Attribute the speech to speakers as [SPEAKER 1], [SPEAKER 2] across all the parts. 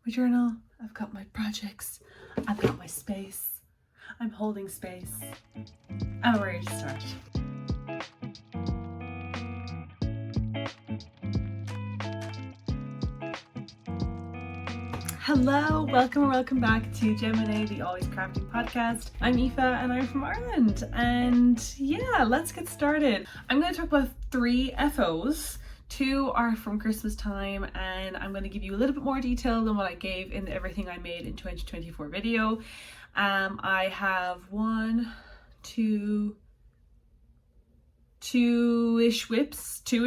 [SPEAKER 1] my journal, I've got my projects, I've got my space. I'm holding space. I'm ready to start. Hello, welcome back to Gemini, the Always Crafting podcast. I'm Aoife and I'm from Ireland, and yeah, let's get started. I'm going to talk about 3 FOs. 2 are from Christmas time, and I'm going to give you a little bit more detail than what I gave in the Everything I Made in 2024 video. I have 2-ish whips, 2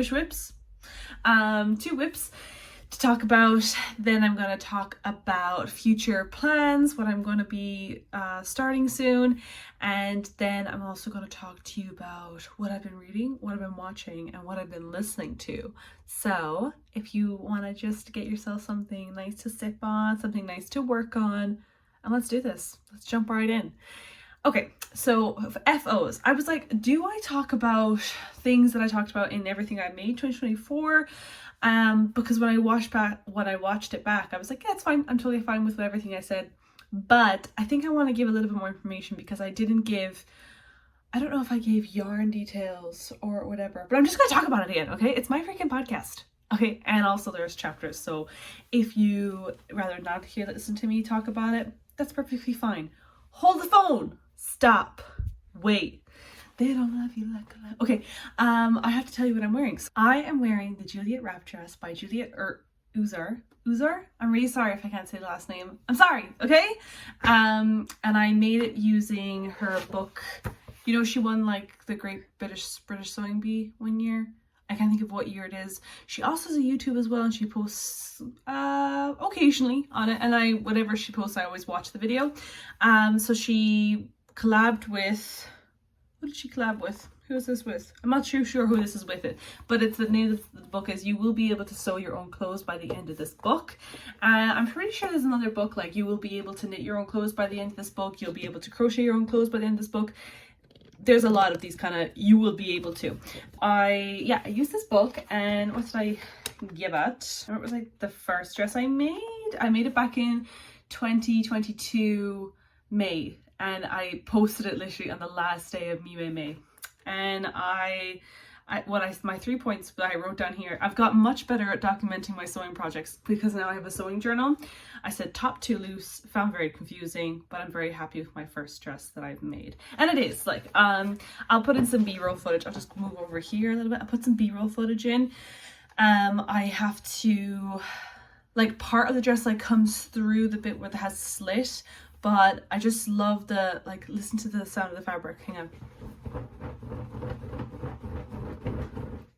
[SPEAKER 1] whips to talk about. Then I'm going to talk about future plans, what I'm going to be starting soon, and then I'm also going to talk to you about what I've been reading, what I've been watching, and what I've been listening to. So if you want to just get yourself something nice to sip on, something nice to work on, and let's do this. Let's jump right in. Okay, so FOs. I was like, do I talk about things that I talked about in Everything I Made 2024? Because when I watched it back, I was like, yeah, it's fine. I'm totally fine with everything I said. But I think I want to give a little bit more information because I don't know if I gave yarn details or whatever, but I'm just going to talk about it again, okay? It's my freaking podcast. Okay, and also there's chapters, so if you rather not listen to me talk about it, that's perfectly fine. Hold the phone. Stop. Wait. They don't love you like I love. Okay, I have to tell you what I'm wearing. So I am wearing the Juliet wrap dress by Juliet Uzar. I'm really sorry if I can't say the last name. I'm sorry, okay? And I made it using her book. You know, she won like the Great British Sewing Bee one year. I can't think of what year it is. She also has a YouTube as well, and she posts occasionally on it, and whatever she posts, I always watch the video. So she collabed with, what did she collab with? Who is this with? I'm not too sure who this is with it, but it's the name of the book is You Will Be Able to Sew Your Own Clothes by the End of This Book. I'm pretty sure there's another book like You Will Be Able to Knit Your Own Clothes by the End of This Book. You'll be able to crochet your own clothes by the end of this book. There's a lot of these kind of you will be able to. I used this book, and what did I give it? It was like the first dress I made. I made it back in 2022 May, and I posted it literally on the last day of May. And my 3 points that I wrote down here, I've gotten much better at documenting my sewing projects because now I have a sewing journal. I said top too loose, found very confusing, but I'm very happy with my first dress that I've made. And it is like, I'll put in some b-roll footage. I'll just move over here a little bit. I'll put some b-roll footage in. I have to, like, part of the dress like comes through the bit where it has slit, but I just love the, like, listen to the sound of the fabric. Hang on.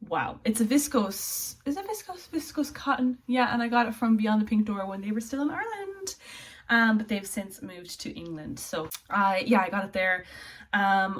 [SPEAKER 1] Wow, it's a viscose, viscose cotton? Yeah, and I got it from Beyond the Pink Door when they were still in Ireland. But they've since moved to England. So I got it there.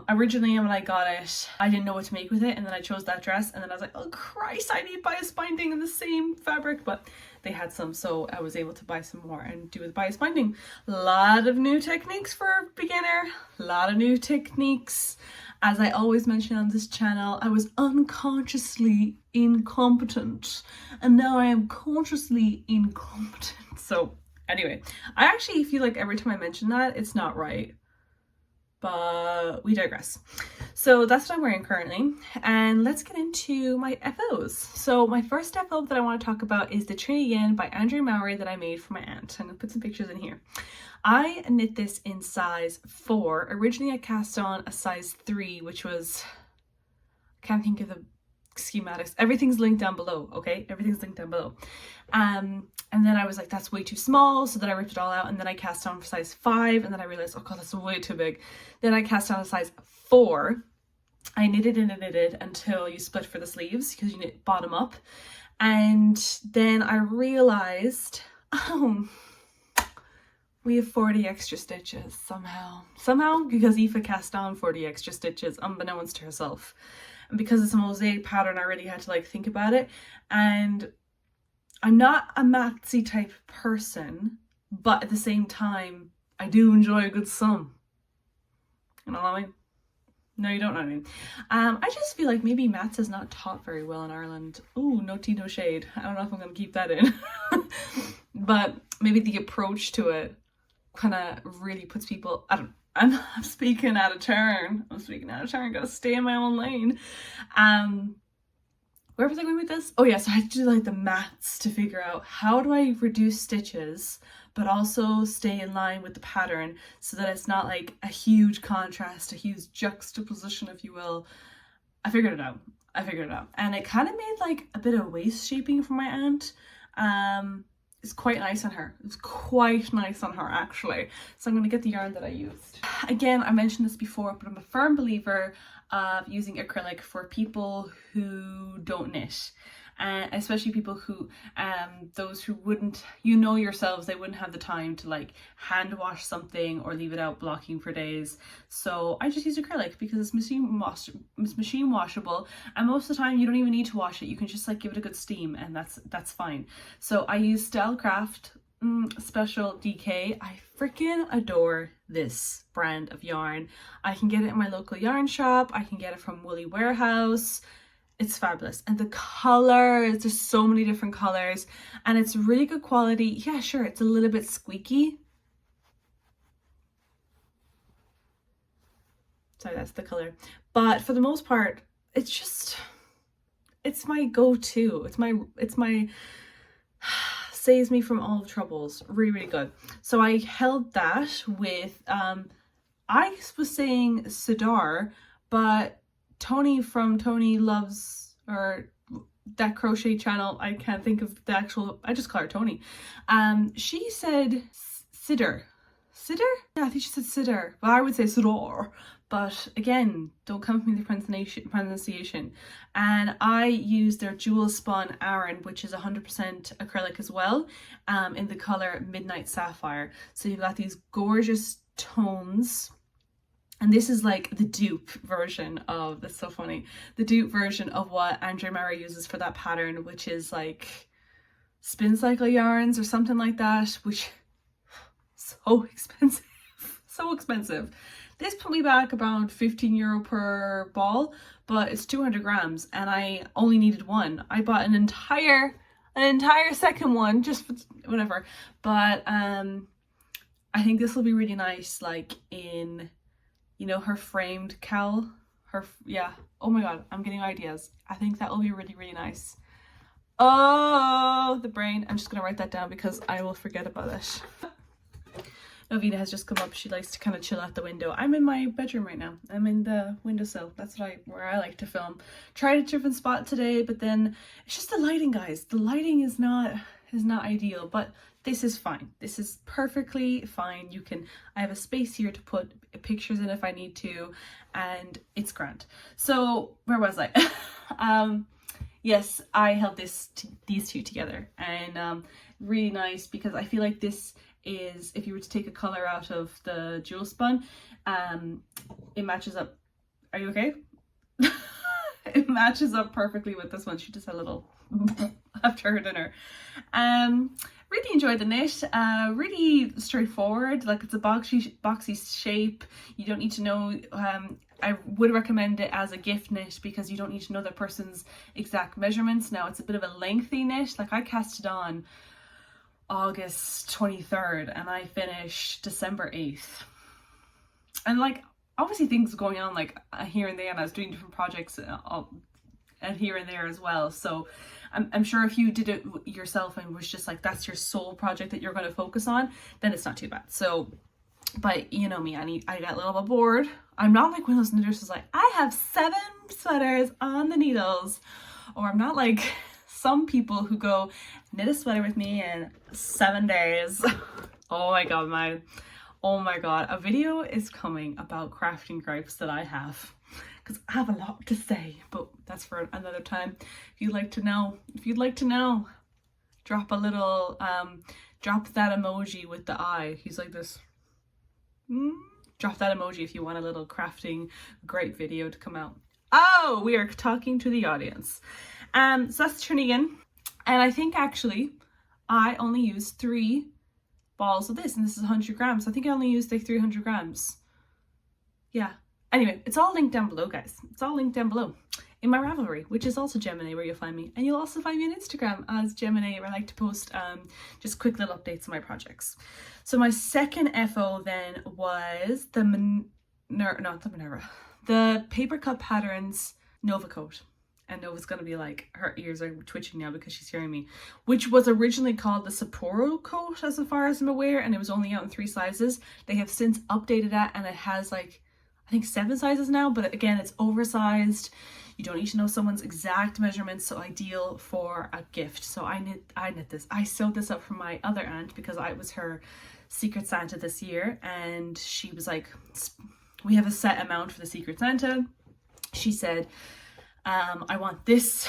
[SPEAKER 1] Originally when I got it, I didn't know what to make with it, and then I chose that dress, and then I was like, oh Christ, I need bias binding in the same fabric, but they had some, so I was able to buy some more and do with bias binding. A lot of new techniques for a beginner, a lot of new techniques. As I always mention on this channel, I was unconsciously incompetent, and now I am consciously incompetent. So anyway, I actually feel like every time I mention that, it's not right. But we digress. So that's what I'm wearing currently. And let's get into my FOs. So my first FO that I want to talk about is the trinigan by Andrea Mowry that I made for my aunt. I'm going to put some pictures in here. I knit this in size 4. Originally I cast on a size 3, which was, I can't think of the schematics. Everything's linked down below, okay? Everything's linked down below. And then I was like, that's way too small, so then I ripped it all out, and then I cast on for size 5, and then I realized, oh god, that's way too big. Then I cast on a size 4. I knitted and knitted until you split for the sleeves, because you knit bottom up. And then I realized, oh, we have 40 extra stitches somehow, because Aoife cast on 40 extra stitches unbeknownst to herself. And because it's a mosaic pattern, I really had to like think about it. And I'm not a mathsy type person, but at the same time, I do enjoy a good sum. You know what I mean? No, you don't know what I mean. I just feel like maybe maths is not taught very well in Ireland. Ooh, no tea, no shade. I don't know if I'm going to keep that in. but maybe the approach to it kind of really puts people, I'm speaking out of turn. Gotta stay in my own lane. Where was I going with this? Oh yeah, so I had to do like the maths to figure out how do I reduce stitches but also stay in line with the pattern so that it's not like a huge contrast, a huge juxtaposition, if you will. I figured it out. And it kind of made like a bit of waist shaping for my aunt. It's quite nice on her. It was quite nice on her actually. So I'm going to get the yarn that I used. Again, I mentioned this before, but I'm a firm believer of using acrylic for people who don't knit. And especially people who, those who wouldn't, you know yourselves, they wouldn't have the time to like hand wash something or leave it out blocking for days. So I just use acrylic because it's machine washable, and most of the time you don't even need to wash it. You can just like give it a good steam, and that's fine. So I use Stylecraft Special DK. I freaking adore this brand of yarn. I can get it in my local yarn shop. I can get it from Woolly Warehouse. It's fabulous. And the colors, there's so many different colors, and it's really good quality. Yeah, sure, it's a little bit squeaky. Sorry, that's the color. But for the most part, it's my go-to. It's my saves me from all troubles. Really, really good. So I held that with, I was saying Sidar, but Tony from Tony Loves, or that crochet channel, I can't think of the actual, I just call her Tony. She said Sidar. Yeah, I think she said Sidar. Well, I would say Sidar, but again, don't come from the pronunciation. And I used their Jewel Spun Aran, which is 100% acrylic as well, in the color Midnight Sapphire. So you've got these gorgeous tones. And this is like the dupe version of, that's so funny, the dupe version of what Andre Mara uses for that pattern, which is like spin cycle yarns or something like that, which so expensive. This put me back about €15 per ball, but it's 200 grams and I only needed one. I bought an entire second one just for whatever. But I think this will be really nice, like in, you know, her framed cowl, yeah. Oh my God, I'm getting ideas. I think that will be really, really nice. Oh, the brain. I'm just gonna write that down because I will forget about it. Novita has just come up. She likes to kind of chill out the window. I'm in my bedroom right now. I'm in the windowsill. That's where I like to film. Tried a different spot today, but then it's just the lighting, guys. The lighting is not ideal, but this is fine. This is perfectly fine. I have a space here to put pictures in if I need to, and it's grand. So where was I? Yes, I held these two together, and really nice because I feel like this is, if you were to take a color out of the Jewel Spun, it matches up. Are you okay? It matches up perfectly with this one. She just had a little after her dinner. Really enjoyed the knit. Really straightforward. Like, it's a boxy shape. You don't need to know. I would recommend it as a gift knit because you don't need to know the person's exact measurements. Now, it's a bit of a lengthy knit. Like, I cast it on August 23rd and I finished December 8th. And like, obviously things going on like here and there, and I was doing different projects and here and there as well. So I'm sure if you did it yourself and was just like, that's your sole project that you're going to focus on, then it's not too bad. So, but you know me, I got a little bit bored. I'm not like one of those knitters who's like, I have 7 sweaters on the needles, or I'm not like some people who go knit a sweater with me in 7 days. Oh my god, a video is coming about crafting gripes that I have, because I have a lot to say, but that's for another time. If you'd like to know, drop a little drop that emoji with the eye. He's like this. Drop that emoji if you want a little crafting gripe video to come out. Oh, we are talking to the audience. So that's trinigan, and I think actually I only used 3 balls of this, and this is 100 grams. I think I only used like 300 grams. Yeah. Anyway, it's all linked down below, guys. It's all linked down below. in my Ravelry, which is also Gemini, where you'll find me. And you'll also find me on Instagram as Gemini, where I like to post just quick little updates on my projects. So my second FO then was the the Paper Cut Patterns Nova coat. And Nova's gonna be like, her ears are twitching now because she's hearing me, which was originally called the Sapporo coat, as far as I'm aware, and it was only out in 3 sizes. They have since updated that, and it has like, I think 7 sizes now, but again, it's oversized. You don't need to know someone's exact measurements, so ideal for a gift. So I knit this. I sewed this up for my other aunt because I was her Secret Santa this year, and she was like, we have a set amount for the Secret Santa. She said, I want this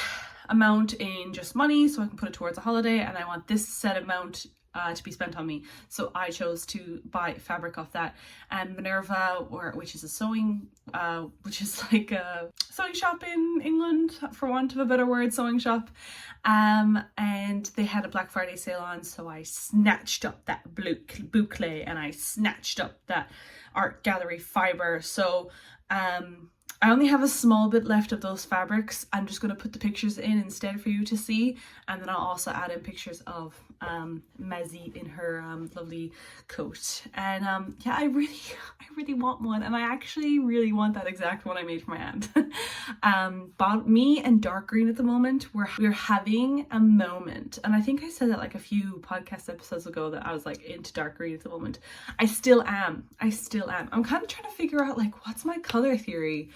[SPEAKER 1] amount in just money so I can put it towards a holiday, and I want this set amount to be spent on me. So I chose to buy fabric off that. And Minerva, which is a sewing, which is like a sewing shop in England, for want of a better word, sewing shop. And they had a Black Friday sale on, so I snatched up that boucle and I snatched up that art gallery fiber. So I only have a small bit left of those fabrics. I'm just going to put the pictures in instead for you to see, and then I'll also add in pictures of Mazzy in her lovely coat. And yeah, I really want one, and I actually really want that exact one I made for my aunt. But me and dark green at the moment, we're having a moment, and I think I said that like a few podcast episodes ago that I was like into dark green at the moment. I still am. I'm kind of trying to figure out like, what's my color theory.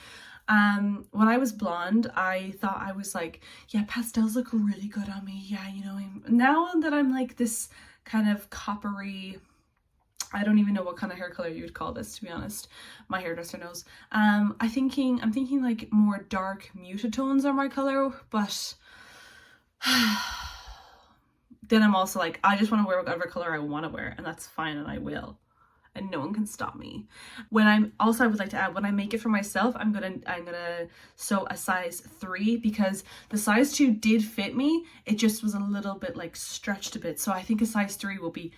[SPEAKER 1] When I was blonde, I thought I was like, yeah, pastels look really good on me. Yeah, you know, now that I'm like this kind of coppery, I don't even know what kind of hair color you would call this, to be honest. My hairdresser knows. I'm thinking like more dark muted tones are my color, but then I'm also like, I just want to wear whatever color I want to wear, and that's fine, and I will. And no one can stop me. I would like to add, when I make it for myself, I'm gonna sew a size 3, because the size 2 did fit me. It just was a little bit like stretched a bit. So I think a size 3 will be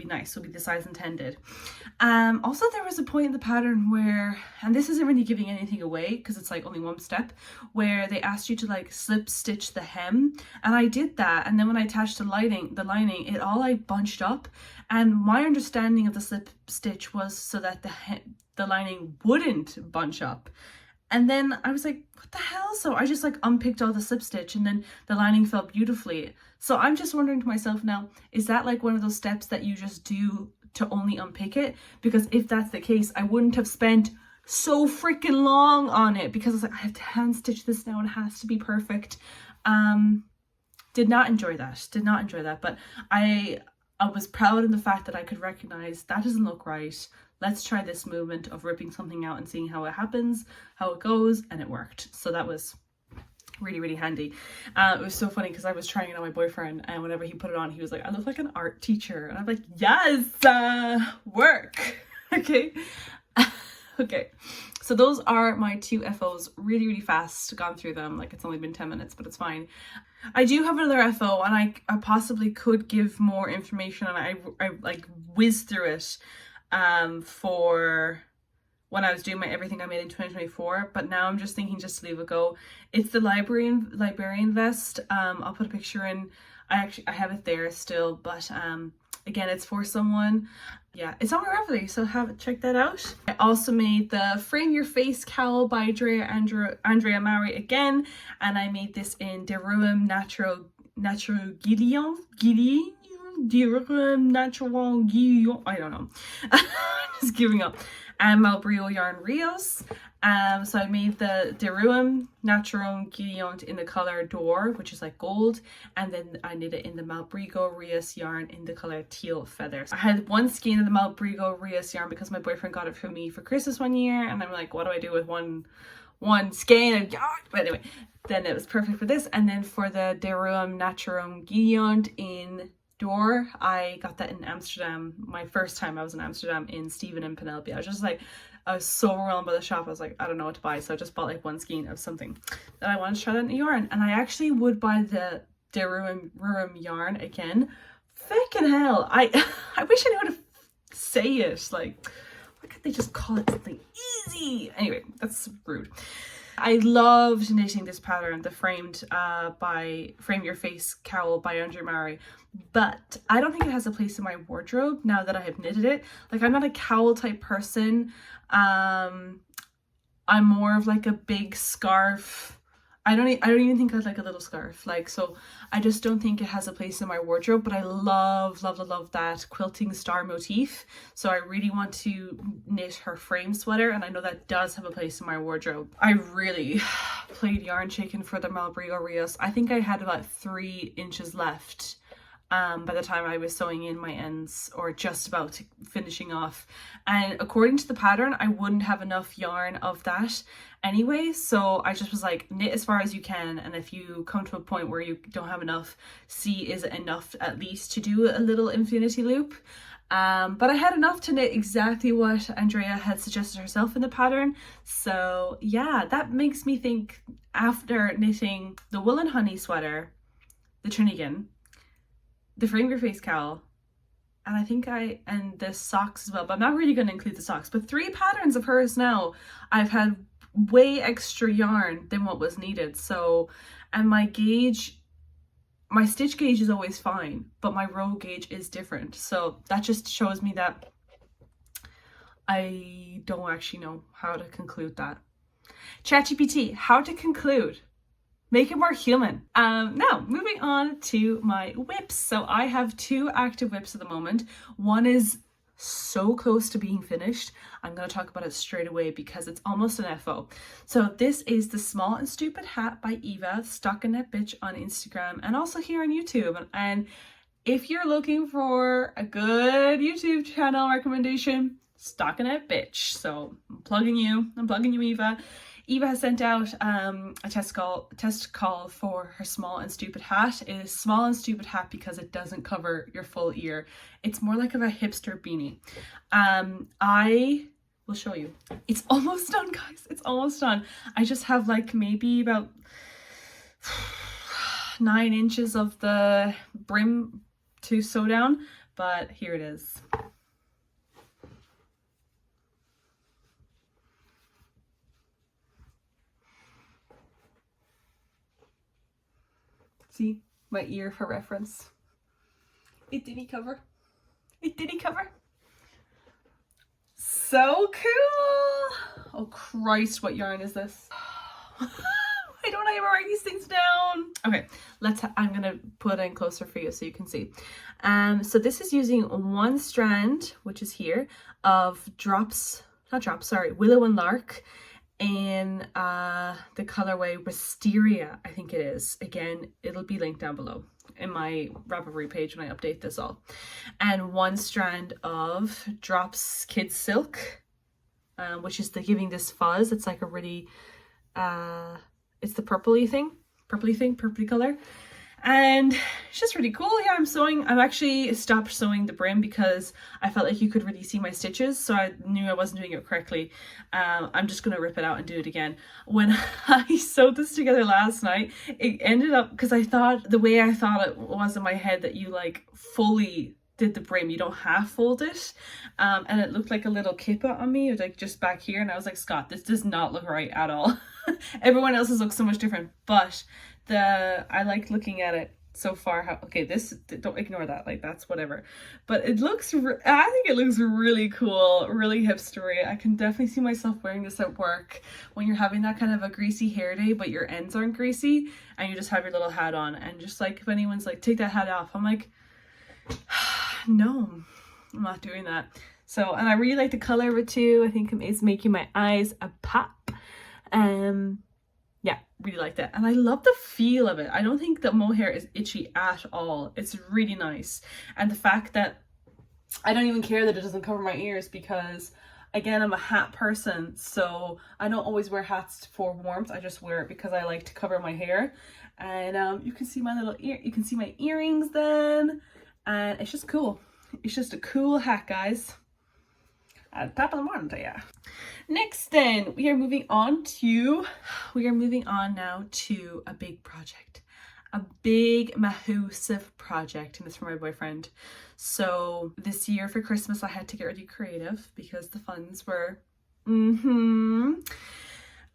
[SPEAKER 1] nice, will be the size intended. Also, there was a point in the pattern where, and this isn't really giving anything away because it's like only one step, where they asked you to like slip stitch the hem, and I did that, and then when I attached the lining, it all like bunched up. And my understanding of the slip stitch was so that the lining wouldn't bunch up. And then I was like, what the hell? So I just like unpicked all the slip stitch, and then the lining fell beautifully. So I'm just wondering to myself now, is that like one of those steps that you just do to only unpick it? Because if that's the case, I wouldn't have spent so freaking long on it, because I was like, I have to hand stitch this now, and it has to be perfect. Did not enjoy that, but I was proud of the fact that I could recognize that doesn't look right. Let's try this movement of ripping something out and seeing how it happens, how it goes, and it worked. So that was really, really handy. It was so funny because I was trying it on my boyfriend, and whenever he put it on, he was like, I look like an art teacher. And I'm like, yes, work. Okay. Okay. So those are my 2 FOs, really, really fast, gone through them. Like, it's only been 10 minutes, but it's fine. I do have another FO, and I possibly could give more information, and I like whizzed through it for when I was doing my everything I made in 2024, but now I'm just thinking just to leave it go. It's the librarian vest. I'll put a picture in. I have it there still, but again, it's for someone. Yeah, it's on my Ravelry, so check that out. I also made the Frame Your Face cowl by Andrea Mari again, and I made this in Deruum Natural Guillon. I don't know. Just giving up. And Malbrio Yarn Rios. So I made the Deruum Natural Guillon in the color D'Or, which is like gold, and then I knit it in the Malbrigo Rios yarn in the color Teal Feathers. I had one skein of the Malbrigo Rios yarn because my boyfriend got it for me for Christmas one year, and I'm like, what do I do with one skein of yarn? But anyway, then it was perfect for this. And then for the Deruum Natural Guillon in D'Or, I got that in Amsterdam. My first time I was in Amsterdam in Stephen and Penelope. I was so overwhelmed by the shop. I was like, I don't know what to buy. So I just bought like one skein of something that I wanted to try that in yarn. And I actually would buy the Deruum yarn again. Fucking hell. I wish I knew how to say it. Like, why can't they just call it something easy? Anyway, that's rude. I loved knitting this pattern, the framed by Frame Your Face cowl by Andrew Murray, but I don't think it has a place in my wardrobe now that I have knitted it. Like, I'm not a cowl type person. I'm more of like a big scarf. I don't even think I like a little scarf. Like, so I just don't think it has a place in my wardrobe, but I love that quilting star motif. So I really want to knit her frame sweater, and I know that does have a place in my wardrobe. I really played yarn chicken for the Malbrigo Rios. I think I had about 3 inches left by the time I was sewing in my ends, or just about to finishing off. And according to the pattern, I wouldn't have enough yarn of that anyway, so I just was like, knit as far as you can, and if you come to a point where you don't have enough, see is it enough at least to do a little infinity loop. But I had enough to knit exactly what Andrea had suggested herself in the pattern. So yeah, that makes me think, after knitting the Wool and Honey sweater, the Trinigan, the Frame Your Face cowl, and I think and the socks as well, but I'm not really going to include the socks, but 3 patterns of hers now, I've had way extra yarn than what was needed. So, and my stitch gauge is always fine, but my row gauge is different. So that just shows me that I don't actually know how to conclude that. ChatGPT, how to conclude. Make it more human. Now, moving on to my whips. So I have 2 active whips at the moment. One is so close to being finished. I'm going to talk about it straight away because it's almost an FO. So this is the Small and Stupid Hat by Eva, Stockinette Bitch on Instagram, and also here on YouTube. And if you're looking for a good YouTube channel recommendation, Stockinette Bitch. So I'm plugging you, Eva. Eva has sent out a test call for her Small and Stupid Hat. It is Small and Stupid Hat because it doesn't cover your full ear. It's more like of a hipster beanie. I will show you. It's almost done, guys. It's almost done. I just have like maybe about 9 inches of the brim to sew down, but here it is. See, my ear for reference. It didn't cover. It didn't cover. So cool! Oh Christ, what yarn is this? Why don't I ever write these things down? Okay, I'm gonna put it in closer for you so you can see. So this is using 1 strand, which is here, of Willow and Lark, in the colorway Wisteria, I think it is. Again, it'll be linked down below in my Ravelry page when I update this all. And 1 strand of Drops Kid Silk, which is giving this fuzz. It's like a really, it's the purpley color. And it's just really cool. Yeah, I've actually stopped sewing the brim because I felt like you could really see my stitches, so I knew I wasn't doing it correctly. I'm just gonna rip it out and do it again. When I sewed this together last night, it ended up, because the way I thought it was in my head, that you like fully did the brim, you don't half fold it, and it looked like a little kippa on me, like just back here, and I was like, Scott, this does not look right at all. Everyone else's looks so much different, but I like looking at it so far. Don't ignore that, like that's whatever, but I think it looks really cool, really hipstery. I can definitely see myself wearing this at work when you're having that kind of a greasy hair day, but your ends aren't greasy, and you just have your little hat on, and just like, if anyone's like, take that hat off, I'm like, no, I'm not doing that. So, and I really like the color of it too. I think it's making my eyes a pop. Yeah, really like that. And I love the feel of it. I don't think that mohair is itchy at all. It's really nice. And the fact that I don't even care that it doesn't cover my ears, because again, I'm a hat person, so I don't always wear hats for warmth. I just wear it because I like to cover my hair. And you can see my little you can see my earrings then, and it's just cool. It's just a cool hat, guys. At the top of the morning, yeah. Next then, we are moving on now to a big project. A big, massive project, and it's for my boyfriend. So this year for Christmas, I had to get really creative because the funds were,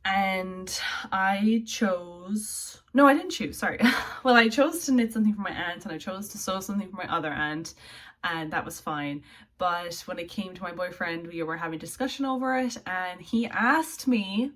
[SPEAKER 1] and I chose, no, I didn't choose, sorry. Well, I chose to knit something for my aunt and I chose to sew something for my other aunt, and that was fine. But when it came to my boyfriend, we were having discussion over it, and he asked me,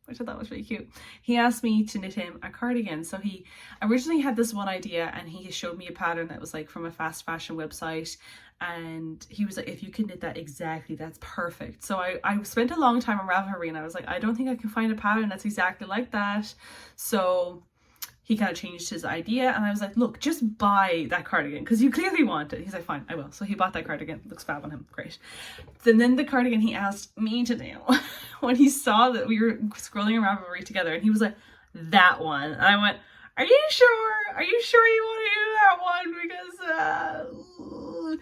[SPEAKER 1] which I thought was really cute, he asked me to knit him a cardigan. So he originally had this one idea and he showed me a pattern that was like from a fast fashion website, and he was like, if you can knit that exactly, that's perfect. So I spent a long time on Ravelry and I was like, I don't think I can find a pattern that's exactly like that. So he kind of changed his idea and I was like, look, just buy that cardigan because you clearly want it. He's like, fine, I will. So he bought that cardigan. It looks fab on him. Great. And then the cardigan he asked me to do when he saw that we were scrolling around Ravelry together, and he was like, that one. And I went, are you sure? Are you sure you want to do that one? Because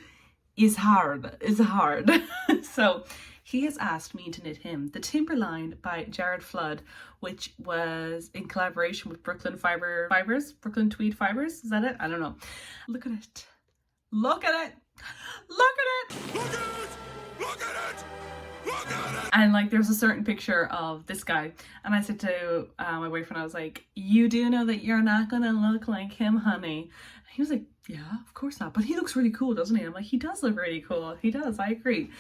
[SPEAKER 1] it's hard. It's hard. So he has asked me to knit him the Timberline by Jared Flood, which was in collaboration with Brooklyn Tweed Fibers. Is that it? I don't know. Look at it. Look at it. Look at it. Look at it. Look at it. Look at it. And like, there's a certain picture of this guy, and I said to my boyfriend, I was like, you do know that you're not gonna look like him, honey. He was like, yeah, of course not, but he looks really cool, doesn't he? I'm like, he does look really cool. He does, I agree.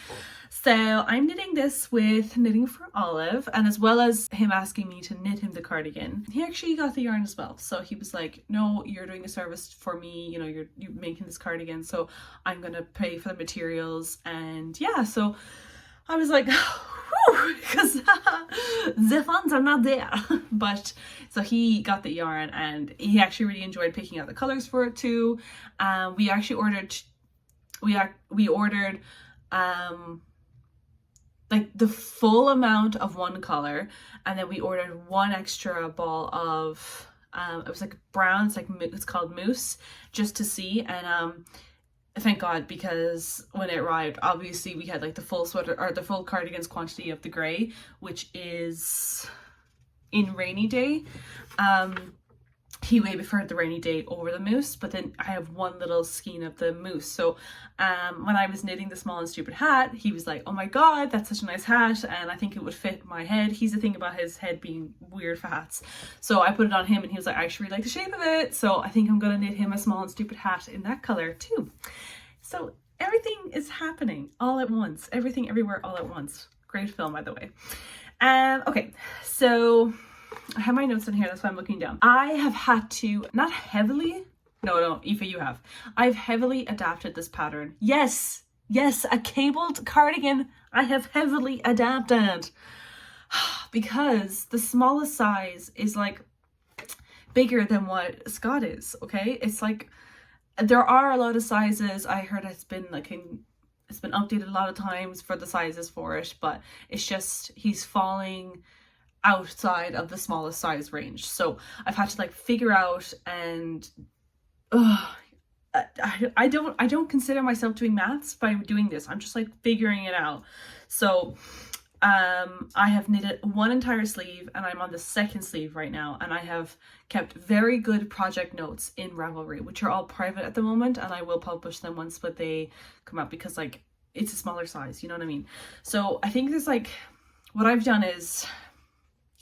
[SPEAKER 1] So I'm knitting this with Knitting for Olive, and as well as him asking me to knit him the cardigan, he actually got the yarn as well. So he was like, no, you're doing a service for me, you know, you're making this cardigan, so I'm gonna pay for the materials. And yeah, so I was like, because the funds are not there. But so he got the yarn and he actually really enjoyed picking out the colors for it too. We actually ordered like the full amount of one color, and then we ordered one extra ball of it was like brown, it's called mousse, just to see. And thank God, because when it arrived, obviously we had like the full sweater or the full cardigan's quantity of the grey, which is in Rainy Day. He way preferred the Rainy Day over the mousse, but then I have one little skein of the mousse. So when I was knitting the Small and Stupid hat, he was like, oh my God, that's such a nice hat, and I think it would fit my head. He's the thing about his head being weird for hats. So I put it on him and he was like, I actually really like the shape of it, so I think I'm gonna knit him a Small and Stupid hat in that color too. So everything is happening all at once. Everything everywhere all at once. Great film, by the way. Okay, so I have my notes in here, that's why I'm looking down. I have had to, not heavily, no, Aoife, you have. I've heavily adapted this pattern. Yes, a cabled cardigan I have heavily adapted. Because the smallest size is like bigger than what Scott is, okay? It's like, there are a lot of sizes. I heard it's been updated a lot of times for the sizes for it, but it's just, he's falling outside of the smallest size range. So I've had to like figure out, and I don't consider myself doing maths by doing this. I'm just like figuring it out. So I have knitted one entire sleeve and I'm on the second sleeve right now, and I have kept very good project notes in Ravelry, which are all private at the moment, and I will publish them once but they come out, because like it's a smaller size, you know what I mean? So I think there's like, what I've done is,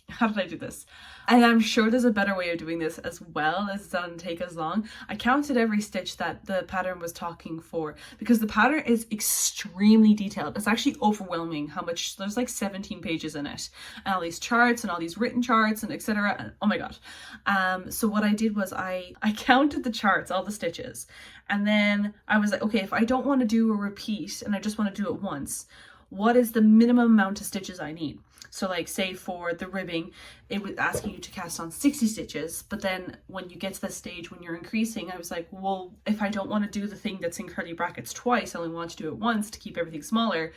[SPEAKER 1] how did I do this? And I'm sure there's a better way of doing this as well, as it doesn't take as long. I counted every stitch that the pattern was talking for, because the pattern is extremely detailed. It's actually overwhelming how much, there's like 17 pages in it, and all these charts and all these written charts and etc. And oh my god. So what I did was I counted the charts, all the stitches, and then I was like, okay, if I don't want to do a repeat and I just want to do it once, what is the minimum amount of stitches I need? So like, say for the ribbing, it was asking you to cast on 60 stitches, but then when you get to the stage when you're increasing, I was like, well, if I don't want to do the thing that's in curly brackets twice, I only want to do it once to keep everything smaller,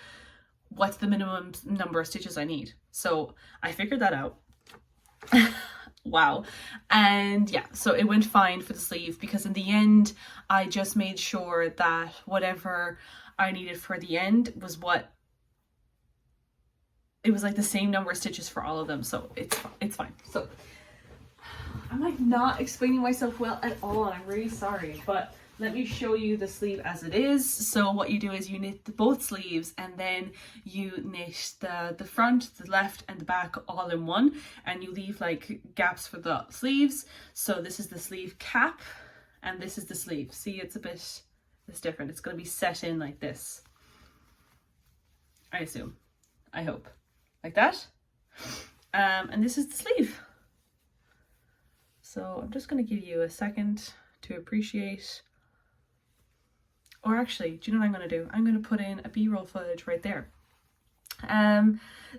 [SPEAKER 1] what's the minimum number of stitches I need? So I figured that out. Wow. And yeah, so it went fine for the sleeve, because in the end, I just made sure that whatever I needed for the end was what, it was like the same number of stitches for all of them, so it's fine. So I'm like not explaining myself well at all, and I'm really sorry, but let me show you the sleeve as it is. So what you do is you knit both sleeves, and then you knit the front, the left and the back all in one, and you leave like gaps for the sleeves. So this is the sleeve cap and this is the sleeve. See, it's different. It's going to be set in like this, I assume, I hope, like that. And this is the sleeve. So I'm just going to give you a second to appreciate. Or actually, do you know what I'm going to do? I'm going to put in a B-roll footage right there.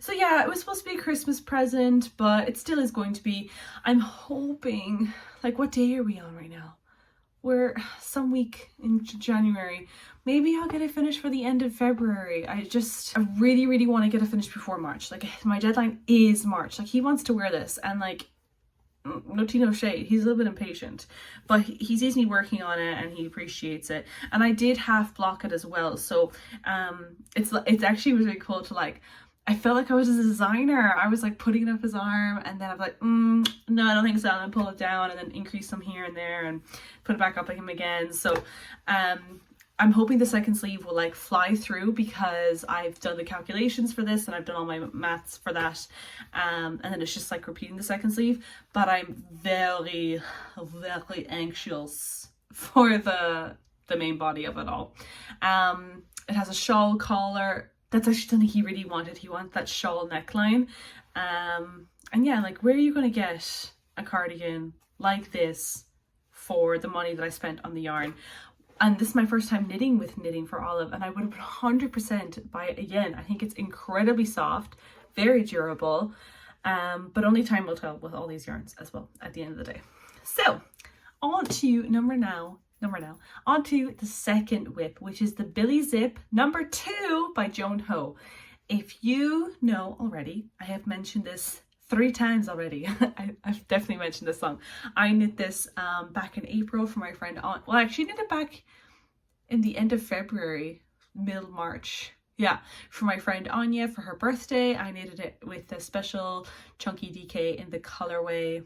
[SPEAKER 1] So yeah, it was supposed to be a Christmas present, but it still is going to be. I'm hoping, like, what day are we on right now? We're some week in January. Maybe I'll get it finished for the end of February. I really, really want to get it finished before March. Like, my deadline is March. Like, he wants to wear this, and like, no tea, no shade, he's a little bit impatient, but he sees me working on it and he appreciates it. And I did half block it as well, so it's actually really cool to, like, I felt like I was a designer. I was like putting it up his arm, and then I'm like, no, I don't think so, and then pull it down and then increase some here and there and put it back up him again. So I'm hoping the second sleeve will like fly through, because I've done the calculations for this and I've done all my maths for that, and then it's just like repeating the second sleeve. But I'm very, very anxious for the main body of it all. It has a shawl collar. That's actually something he really wanted. He wants that shawl neckline. And yeah, like, where are you going to get a cardigan like this for the money that I spent on the yarn? And this is my first time knitting with Knitting for Olive, and I would have 100% buy it again. I think it's incredibly soft, very durable, but only time will tell with all these yarns as well at the end of the day. So on to on to the second whip, which is the Billy Zip number 2 by Joan Ho. If you know already, I have mentioned this 3 times already. I've definitely mentioned this song. I knit this back in April for my friend well, I actually knit it back in the end of February, middle March. Yeah, for my friend Anya for her birthday. I knitted it with a special chunky DK in the colorway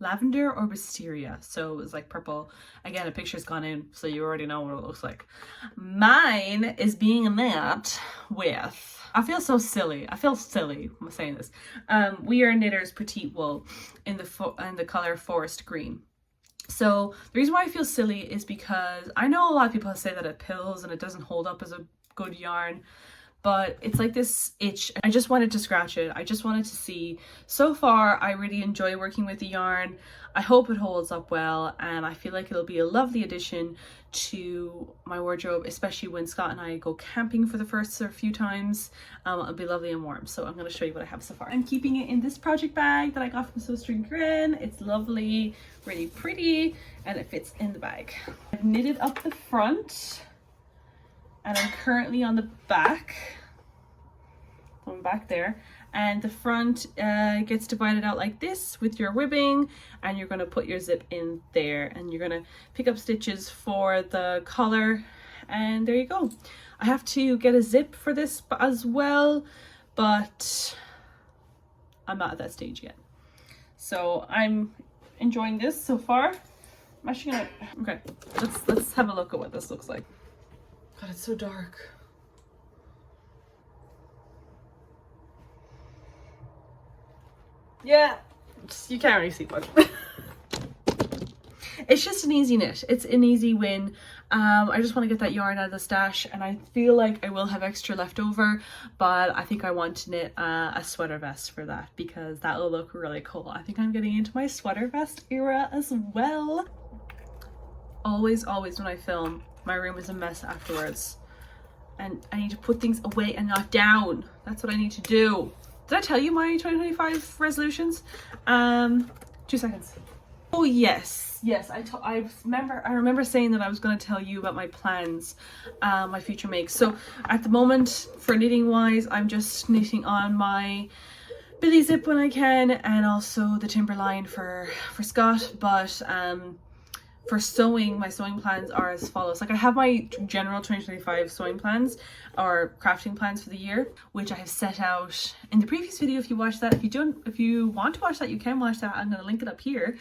[SPEAKER 1] Lavender or Wisteria. So it was like purple. Again, a picture's gone in, so you already know what it looks like. Mine is being knit with, I feel so silly. I feel silly when I'm saying this. We Are Knitters Petite Wool in the color Forest Green. So the reason why I feel silly is because I know a lot of people say that it pills and it doesn't hold up as a good yarn, but it's like this itch. I just wanted to scratch it. I just wanted to see. So far, I really enjoy working with the yarn. I hope it holds up well, and I feel like it'll be a lovely addition to my wardrobe, especially when Scott and I go camping for the first few times. It'll be lovely and warm. So I'm going to show you what I have so far. I'm keeping it in this project bag that I got from Sewstring Grin. It's lovely, really pretty, and it fits in the bag. I've knitted up the front, and I'm currently on the back. I'm back there, and the front gets divided out like this with your ribbing, and you're going to put your zip in there, and you're going to pick up stitches for the collar, and there you go. I have to get a zip for this as well, but I'm not at that stage yet. So I'm enjoying this so far. I'm actually gonna, okay, let's have a look at what this looks like. God, it's so dark. Yeah, you can't really see much. It's just an easy knit. It's an easy win. I just want to get that yarn out of the stash, and I feel like I will have extra left over, but I think I want to knit a sweater vest for that, because that will look really cool. I think I'm getting into my sweater vest era as well. Always when I film, my room is a mess afterwards, and I need to put things away and not down. That's what I need to do. Did I tell you my 2025 resolutions? 2 seconds. Oh yes, I remember saying that I was going to tell you about my plans, my future makes. So at the moment, for knitting wise, I'm just knitting on my Billy Zip when I can, and also the Timberline for Scott. But for sewing, my sewing plans are as follows. Like, I have my general 2025 sewing plans or crafting plans for the year, which I have set out in the previous video. If you watch that, if you want to watch that, you can watch that. I'm going to link it up here.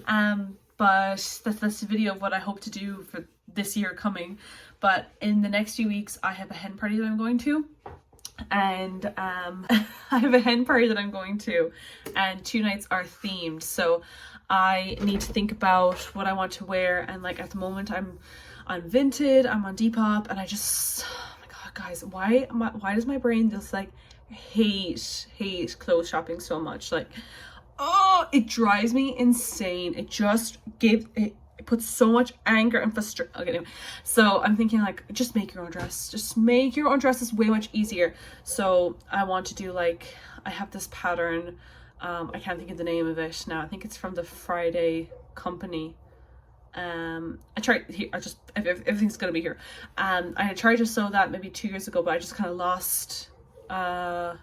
[SPEAKER 1] But but that's the video of what I hope to do for this year coming. But in the next few weeks, I have a hen party that I'm going to. And I have a hen party that I'm going to, and 2 nights are themed, so I need to think about what I want to wear. And like at the moment I'm on Vinted, I'm on Depop, and I just, oh my god guys, why does my brain just like hate clothes shopping so much? Like, oh, it drives me insane. It just gives it puts so much anger and frustration. Okay, anyway. So I'm thinking like, just make your own dress. Just make your own dress is way much easier. So I want to do like, I have this pattern. I can't think of the name of it now. I think it's from the Friday company. I tried here. Everything's gonna be here. I tried to sew that maybe 2 years ago, but I just kind of lost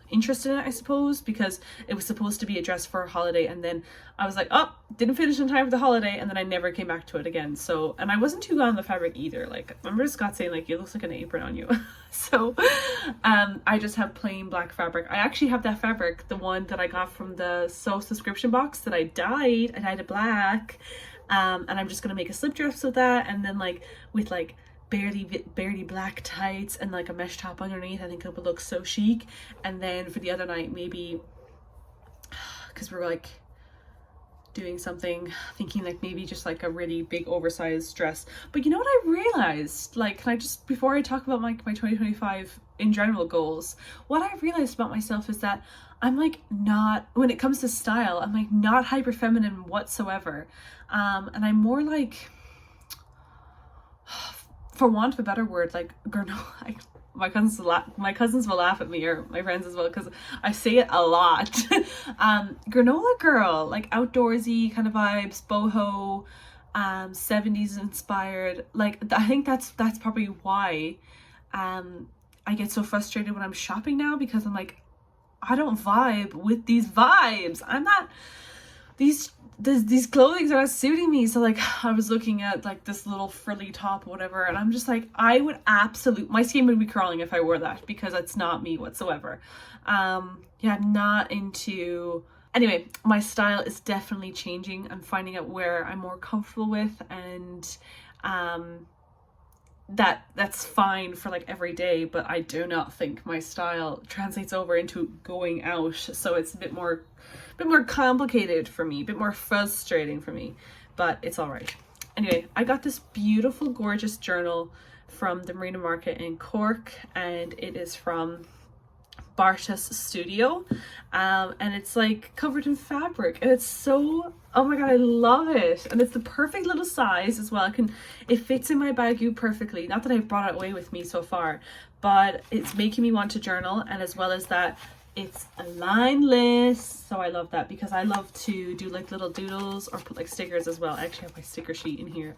[SPEAKER 1] interest in it, I suppose, because it was supposed to be a dress for a holiday, and then I was like, oh, didn't finish in time for the holiday, and then I never came back to it again. So, and I wasn't too good on the fabric either. Like, I remember Scott saying like, it looks like an apron on you. So I just have plain black fabric. I actually have that fabric, the one that I got from the sew subscription box that I dyed it black, and I'm just gonna make a slip dress with that, and then like with like barely black tights and like a mesh top underneath. I think it would look so chic. And then for the other night, maybe, because we're like doing something, thinking like maybe just like a really big oversized dress. But you know what I realized, like, can I just, before I talk about my 2025 in general goals, what I realized about myself is that I'm like not, when it comes to style, I'm like not hyper feminine whatsoever, and I'm more like, for want of a better word, like granola. My cousins will laugh at me, or my friends as well, because I say it a lot. Granola girl, like outdoorsy kind of vibes, boho, 70s inspired. Like I think that's probably why I get so frustrated when I'm shopping now, because I'm like, I don't vibe with these vibes. I'm not, these clothings are not suiting me. So like, I was looking at like this little frilly top or whatever, and I'm just like, I would my skin would be crawling if I wore that, because it's not me whatsoever. Yeah, I'm not into, anyway, my style is definitely changing. I'm finding out where I'm more comfortable with, and that's fine for like every day, but I do not think my style translates over into going out. So it's a bit more complicated for me, a bit more frustrating for me, but it's all right. Anyway, I got this beautiful, gorgeous journal from the Marina Market in Cork, and it is from Bartas Studio, and it's like covered in fabric, and it's so, oh my god, I love it. And it's the perfect little size as well. It fits in my baggie perfectly. Not that I've brought it away with me so far, but it's making me want to journal. And as well as that, it's a lineless, so I love that, because I love to do like little doodles or put like stickers as well. I actually have my sticker sheet in here.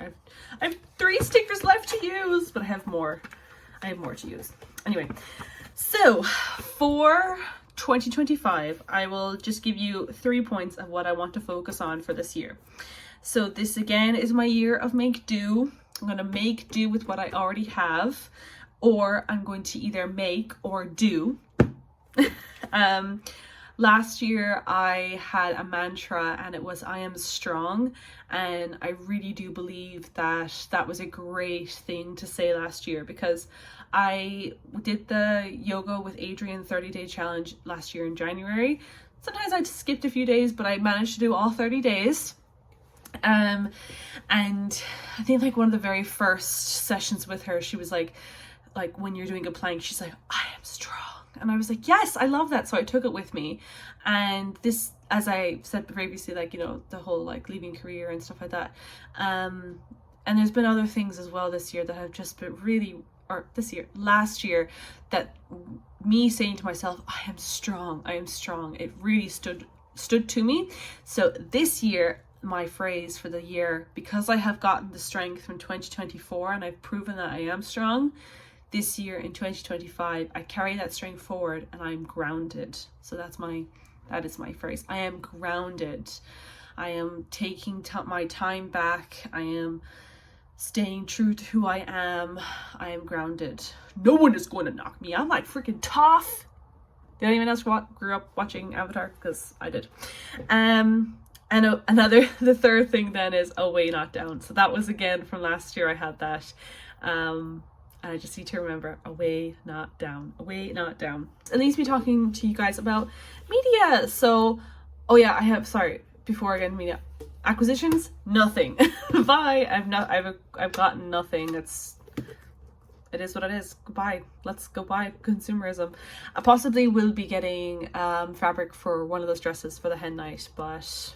[SPEAKER 1] I have 3 stickers left to use, but I have more to use. Anyway, so for 2025, I will just give you 3 points of what I want to focus on for this year. So this again is my year of make do. I'm going to make do with what I already have, or I'm going to either make or do. Last year I had a mantra, and it was, I am strong, and I really do believe that was a great thing to say last year, because I did the yoga with Adrian 30-day challenge last year in January. Sometimes I skipped a few days, but I managed to do all 30 days. And I think like one of the very first sessions with her, she was like when you're doing a plank, she's like, I am strong. And I was like, yes, I love that. So I took it with me. And this, as I said previously, like, you know, the whole like leaving career and stuff like that. And there's been other things as well this year that have just been really, or last year, that me saying to myself, I am strong, it really stood to me. So this year, my phrase for the year, because I have gotten the strength from 2024 and I've proven that I am strong, this year in 2025, I carry that strength forward and I'm grounded. So that is my phrase. I am grounded. I am taking my time back. I am staying true to who I am. I am grounded. No one is going to knock me. I'm like freaking tough. Did anyone else grew up watching Avatar? Because I did. And the third thing then is away, not down. So that was again from last year. I had that. And I just need to remember away, not down, away, not down. At least be talking to you guys about media. So, oh yeah, before I get into media, acquisitions, nothing. Bye. I've gotten nothing. It is what it is. Goodbye. Let's go buy consumerism. I possibly will be getting fabric for one of those dresses for the hen night, but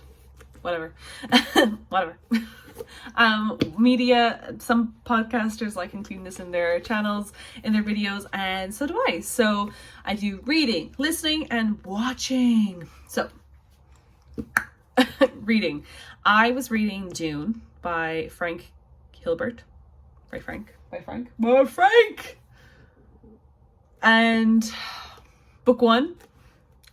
[SPEAKER 1] whatever. Whatever. Media, some podcasters like including this in their channels, in their videos, and so do I. So I do reading, listening, and watching. So reading. I was reading Dune by Frank Hilbert. By Frank. And book one,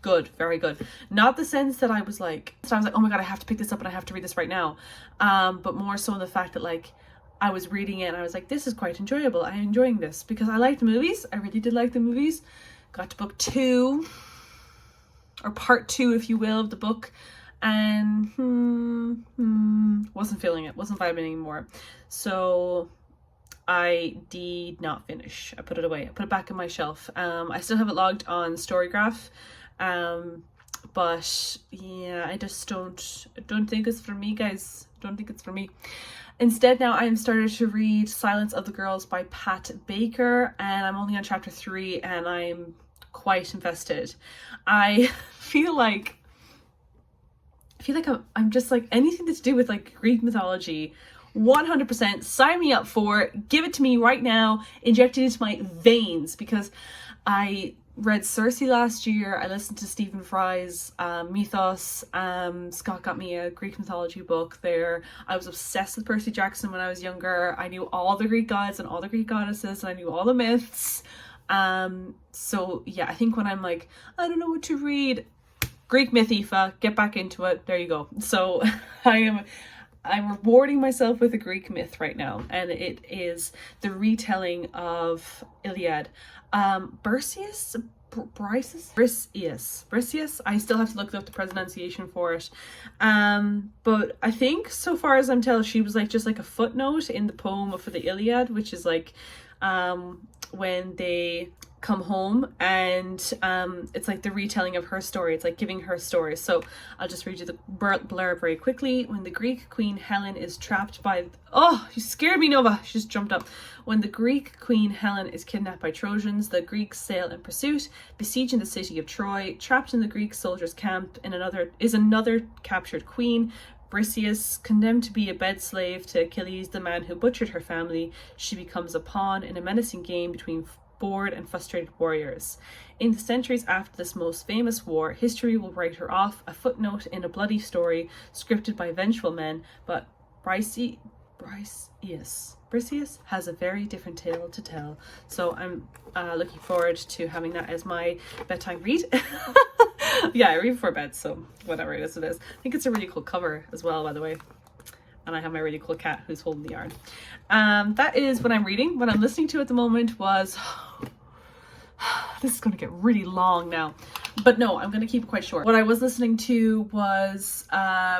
[SPEAKER 1] good, very good. Not the sense that I was like, oh my god, I have to pick this up and I have to read this right now. But more so in the fact that like I was reading it and I was like, this is quite enjoyable. I'm enjoying this because I like the movies. I really did like the movies. Got to book 2, or part 2, if you will, of the book. And wasn't feeling it, wasn't vibing anymore. So I did not finish. I put it away. I put it back on my shelf. I still have it logged on Storygraph. But yeah, I just don't think it's for me, guys. Don't think it's for me. Instead, now I'm started to read Silence of the Girls by Pat Baker, and I'm only on chapter 3 and I'm quite invested. I feel like I'm just like anything to do with like Greek mythology, 100% sign me up for, give it to me right now, inject it into my veins, because I read Circe last year. I listened to Stephen Fry's Mythos. Scott got me a Greek mythology book there. I was obsessed with Percy Jackson when I was younger. I knew all the Greek gods and all the Greek goddesses, and I knew all the myths. So yeah, I think when I'm like, I don't know what to read, Greek myth, Aoife, get back into it. There you go. So I'm rewarding myself with a Greek myth right now, and it is the retelling of Iliad. Briseis. I still have to look up the pronunciation for it. But I think so far as I'm telling, she was like just like a footnote in the poem for the Iliad, which is like when they come home, and it's like the retelling of her story. It's like giving her story. So I'll just read you the blurb very quickly. When the Greek queen Helen is trapped by... Oh, you scared me, Nova. She just jumped up. When the Greek queen Helen is kidnapped by Trojans, the Greeks sail in pursuit, besieging the city of Troy. Trapped in the Greek soldiers' camp is another captured queen, Briseis, condemned to be a bed slave to Achilles, the man who butchered her family. She becomes a pawn in a menacing game between bored and frustrated warriors. In the centuries after this most famous war, history will write her off, a footnote in a bloody story scripted by vengeful men, but Briseis has a very different tale to tell. So I'm looking forward to having that as my bedtime read. Yeah, I read before bed, so whatever it is, it is. I think it's a really cool cover as well, by the way. And I have my really cool cat who's holding the yarn. That is what I'm reading. What I'm listening to at the moment was... This is going to get really long now. But no, I'm going to keep it quite short. What I was listening to was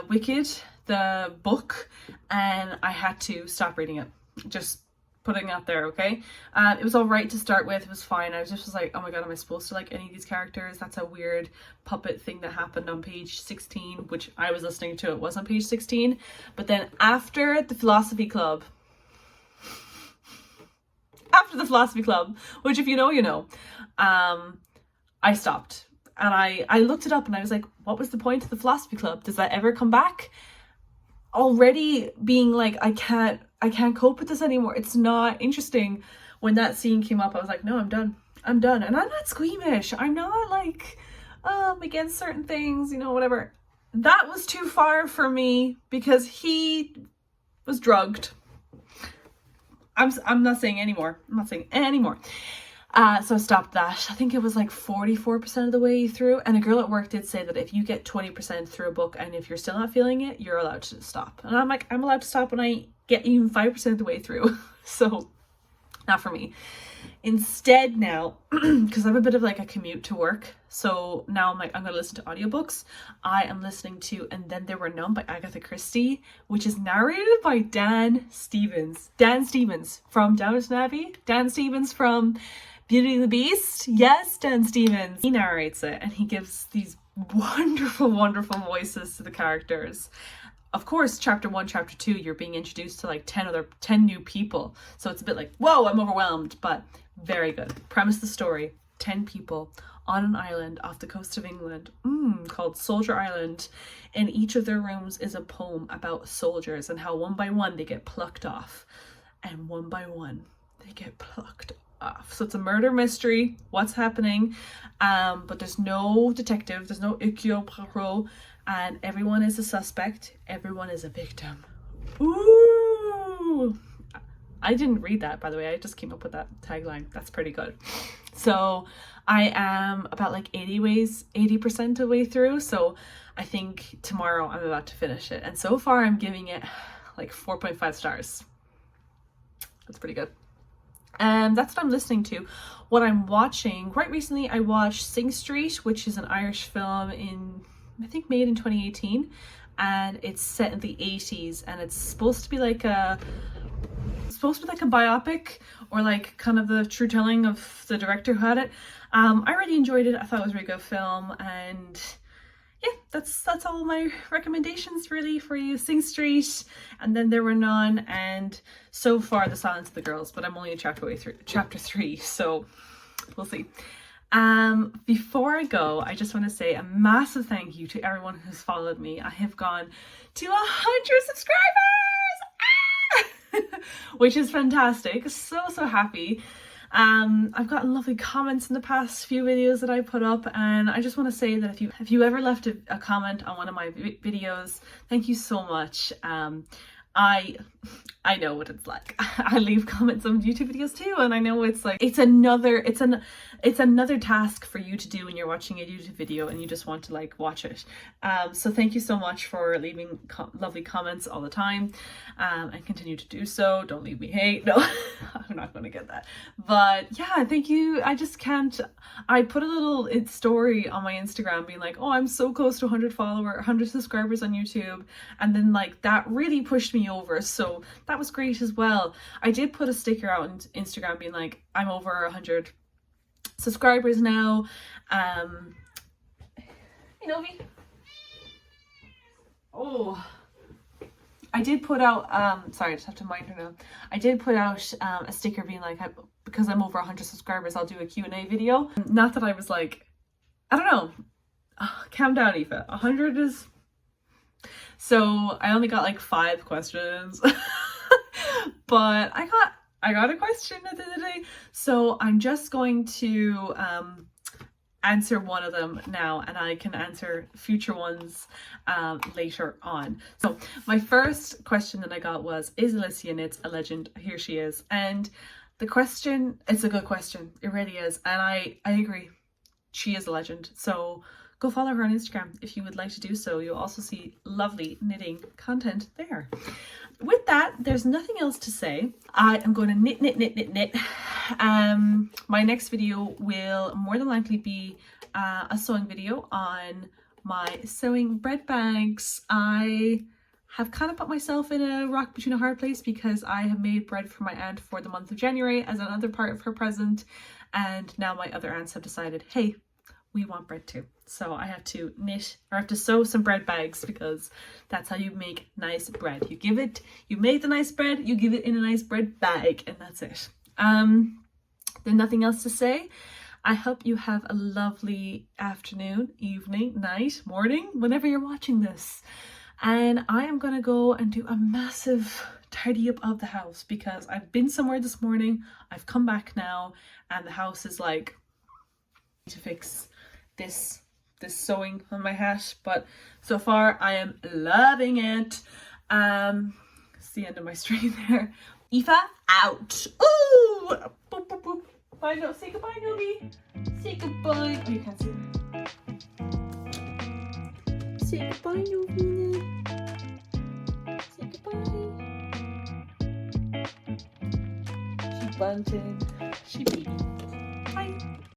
[SPEAKER 1] Wicked, the book, and I had to stop reading it. Just putting it out there, okay? It was all right to start with. It was fine. I was like, oh my god, am I supposed to like any of these characters? That's a weird puppet thing that happened on page 16, which I was listening to. It was on page 16. But then after the philosophy club, which if you know, you know, I stopped. And I looked it up and I was like, what was the point of the philosophy club? Does that ever come back? Already being like, I can't cope with this anymore. It's not interesting. When that scene came up, I was like, no, I'm done. And I'm not squeamish. I'm not like, against certain things, you know, whatever. That was too far for me because he was drugged. I'm not saying anymore. I'm not saying anymore. So I stopped that. I think it was like 44% of the way through. And a girl at work did say that if you get 20% through a book and if you're still not feeling it, you're allowed to stop. And I'm like, I'm allowed to stop when I get even 5% of the way through. So Not for me. Instead now, because I have a bit of like a commute to work, so now I'm like, I'm gonna listen to audiobooks. I am listening to And Then There Were None by Agatha Christie, which is narrated by Dan Stevens. Dan Stevens from Downton Abbey. Dan Stevens from Beauty and the Beast. Yes, Dan Stevens. He narrates it and he gives these wonderful, wonderful voices to the characters. Of course, chapter 1, chapter 2, you're being introduced to like 10 new people. So it's a bit like, whoa, I'm overwhelmed, but very good. Premise the story, 10 people on an island off the coast of England called Soldier Island. In each of their rooms is a poem about soldiers and how one by one they get plucked off. And one by one they get plucked off. So it's a murder mystery, what's happening, but there's no detective, there's no Hercule Poirot, and everyone is a suspect, everyone is a victim. Ooh! I didn't read that, by the way. I just came up with that tagline. That's pretty good. So I am about like 80% of the way through. So I think tomorrow I'm about to finish it. And so far I'm giving it like 4.5 stars. That's pretty good. And that's what I'm listening to. What I'm watching, right recently I watched Sing Street, which is an Irish film I think made in 2018. And it's set in the 80s and it's supposed to be like a biopic or like kind of the true telling of the director who had it. I really enjoyed it. I thought it was a really good film, and yeah, that's all my recommendations really for you. Sing Street, And Then There Were None, and so far The Silence of the Girls, but I'm only in chapter 3, so we'll see. Before I go, I just want to say a massive thank you to everyone who's followed me. I have gone to 100 subscribers! Which is fantastic. So happy. I've gotten lovely comments in the past few videos that I put up, and I just want to say that if you ever left a comment on one of my videos, thank you so much. I know what it's like. I leave comments on YouTube videos too, and I know it's like it's another task for you to do when you're watching a YouTube video and you just want to like watch it. So thank you so much for leaving lovely comments all the time, and continue to do so. Don't leave me hate. No, I'm not going to get that. But yeah, thank you. I just can't. I put a little story on my Instagram being like, oh, I'm so close to 100 subscribers on YouTube, and then like that really pushed me over. So that was great as well. I did put a sticker out on Instagram being like, I'm over 100 subscribers now. Hey Novi. Oh, I did put out sorry, I just have to mind her now. I did put out a sticker being like, because I'm over 100 subscribers, I'll do a Q&A video. Not that I was like, I don't know. Calm down, Aoife. 100 is... So I only got like 5 questions. But I got a question at the end of the day. So I'm just going to answer one of them now, and I can answer future ones later on. So my first question that I got was, is Alicia Knits a legend? Here she is. And the question, it's a good question. It really is. And I agree. She is a legend. So go follow her on Instagram if you would like to do so. You'll also see lovely knitting content there. With that, there's nothing else to say. I am going to knit. My next video will more than likely be a sewing video on my sewing bread bags. I have kind of put myself in a rock between a hard place because I have made bread for my aunt for the month of January as another part of her present, and now my other aunts have decided, hey, we want bread too. So I have to sew some bread bags, because that's how you make nice bread. You make the nice bread, you give it in a nice bread bag, and that's it. There's nothing else to say. I hope you have a lovely afternoon, evening, night, morning, whenever you're watching this. And I am gonna go and do a massive tidy up of the house, because I've been somewhere this morning, I've come back now, and the house is like, to fix this sewing on my hat, but so far I am loving it. It's the end of my stream there. Aoife out. Ooh, boop, boop, boop. Bye, no, say goodbye, Novi. Say goodbye. Oh, you can't see that. Say goodbye, Novi. Say goodbye. She bunting. She beat me.